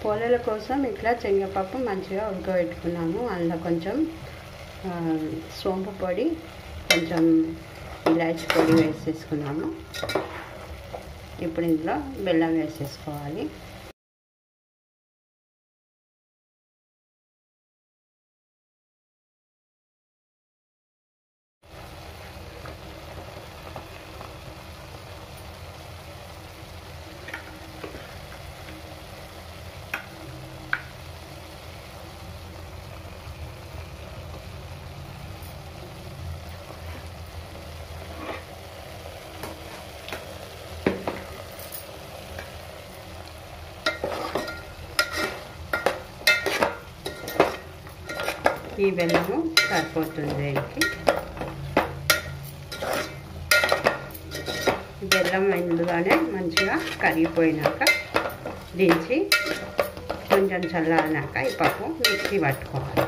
పోలేల కోసం ఇట్లా శనగపప్పు మంచిగా ఉడకబెట్టుకున్నాము. అందులో కొంచెం సోంపు పొడి, కొంచెం ఇలాచి పొడి వేసేసుకున్నాము. ఇప్పుడు ఇందులో బెల్లం వేసేసుకోవాలి. ఈ బెల్లము సరిపోతుంది దీనికి. బెల్లం ఇందులోనే మంచిగా కరిగిపోయినాక దించి కొంచెం చల్లారినాక ఈ పప్పు మిక్సీ పట్టుకోవాలి,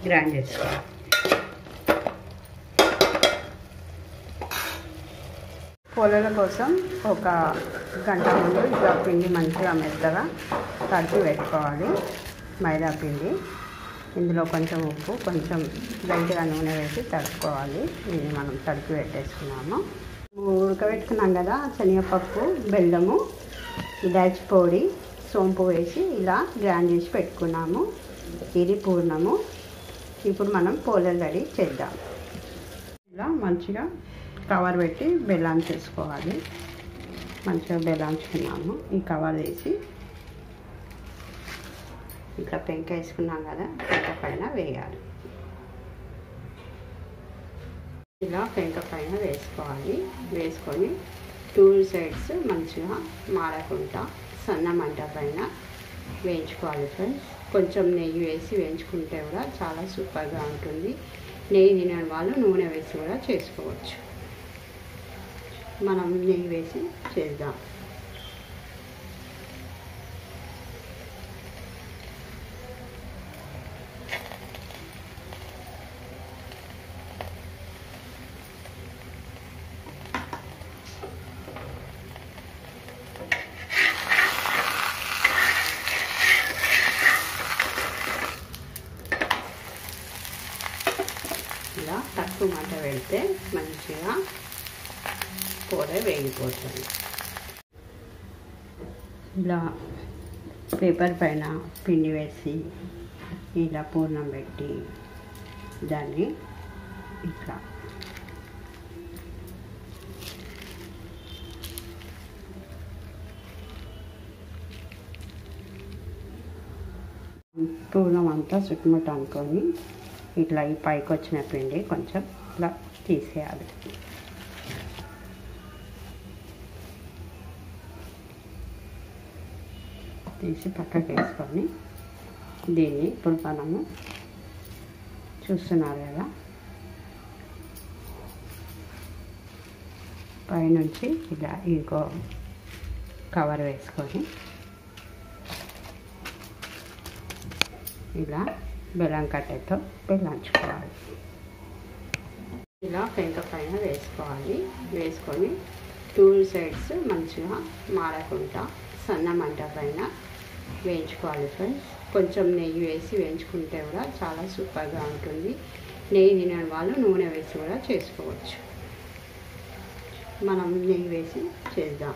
గ్రైండ్ చేసుకోవాలి. పోలేల కోసం ఒక గంట ముందు ఇట్లా పిండి మంచిగా మెత్తగా కలిపి పెట్టుకోవాలి. మైదా పిండి, ఇందులో కొంచెం ఉప్పు, కొంచెం లైట్గా నూనె వేసి తడుపుకోవాలి. ఇది మనం తడిపి పెట్టేసుకున్నాము. ఉడకబెట్టుకున్నాం కదా శనగపప్పు, బెల్లము, ఇలాచి పొడి, సోంపు వేసి ఇలా గ్రైండ్ చేసి పెట్టుకున్నాము. ఇది పూర్ణము. ఇప్పుడు మనం పోలేలు రెడీ చేద్దాం. ఇలా మంచిగా కవర్ పెట్టి బెల్లం చేసుకోవాలి. మంచిగా బెల్లంచుకున్నాము. ఈ కవర్ వేసి ఇట్లా పెంక వేసుకున్నాం కదా, పెంక పైన వేయాలి. ఇలా పెంక పైన వేసుకోవాలి. వేసుకొని 2 సైడ్స్ మంచిగా మాడకుండా సన్న మంట పైన వేయించుకోవాలి ఫ్రెండ్స్. కొంచెం నెయ్యి వేసి వేయించుకుంటే కూడా చాలా సూపర్గా ఉంటుంది. నెయ్యి తినని వాళ్ళు నూనె వేసి కూడా చేసుకోవచ్చు. మనం నెయ్యి వేసి చేద్దాం. ఇలా తక్కువ మంట పెడితే మంచిగా కూర వేగిపోతుంది. ఇలా పేపర్ పైన పిండి వేసి ఇలా పూర్ణం పెట్టి దాన్ని ఇట్లా పూర్ణం అంతా చుట్టుముట్టు అనుకొని ఇట్లా ఈ పైకి వచ్చిన పిండి కొంచెం ఇట్లా తీసేయాలి. తీసి పక్కకి వేసుకొని దీన్ని ఇప్పుడు మనము చూస్తున్నారు కదా, పైనుంచి ఇలా ఇంకో కవర్ వేసుకొని ఇలా బెల్లం కట్టెతో బెల్లంచుకోవాలి. ఇలా పెంక పైన వేసుకోవాలి. వేసుకొని 2 సైడ్స్ మంచిగా మాడకుండా సన్న మంట పైన వేయించుకోవాలి ఫ్రెండ్స్. కొంచెం నెయ్యి వేసి వేయించుకుంటే కూడా చాలా సూపర్గా ఉంటుంది. నెయ్యి తినని వాళ్ళు నూనె వేసి కూడా చేసుకోవచ్చు. మనం నెయ్యి వేసి చేద్దాం.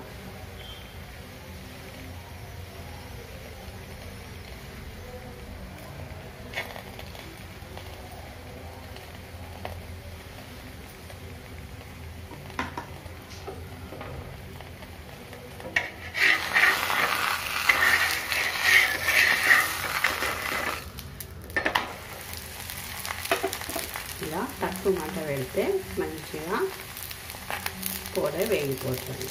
ఇలా తక్కువ మంట పెడితే మంచిగా కూర వేగిపోతుంది.